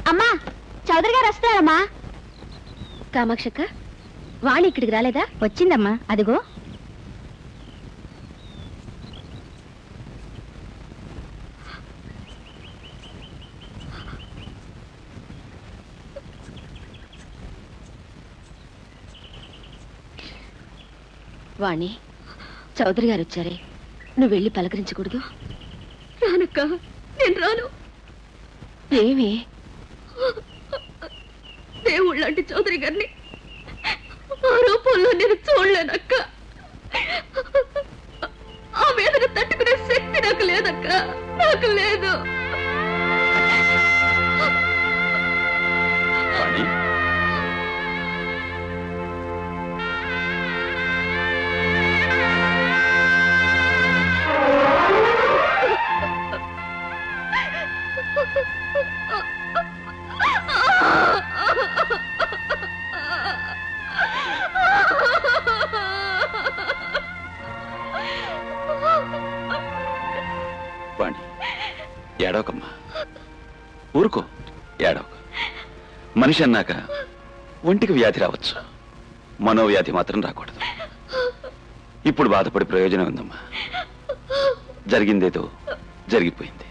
అమ్మా చౌదరి గారు వస్తారమ్మా. కామాక్షక్క వాణి ఇక్కడికి రాలేదా? వచ్చిందమ్మా అదిగో. వాణి చౌదరి గారు వచ్చారే, నువ్వు వెళ్ళి పలకరించకూడదు? రానక్క, నేను రాను. ఏమి? దేవుళ్ళంటి చౌదరి గారిని ఆ రూపంలో నేను చూడలేనక్క. ఆ వేదన తట్టుకునే శక్తి నాకు లేదక్క, నాకు లేదు. ఏడవకమ్మా, ఊరుకో, ఏడవక. మనిషి అన్నాక ఒంటికి వ్యాధి రావచ్చు, మనోవ్యాధి మాత్రం రాకూడదు. ఇప్పుడు బాధపడి ప్రయోజనం ఉందమ్మా. జరిగిందేదో జరిగిపోయింది.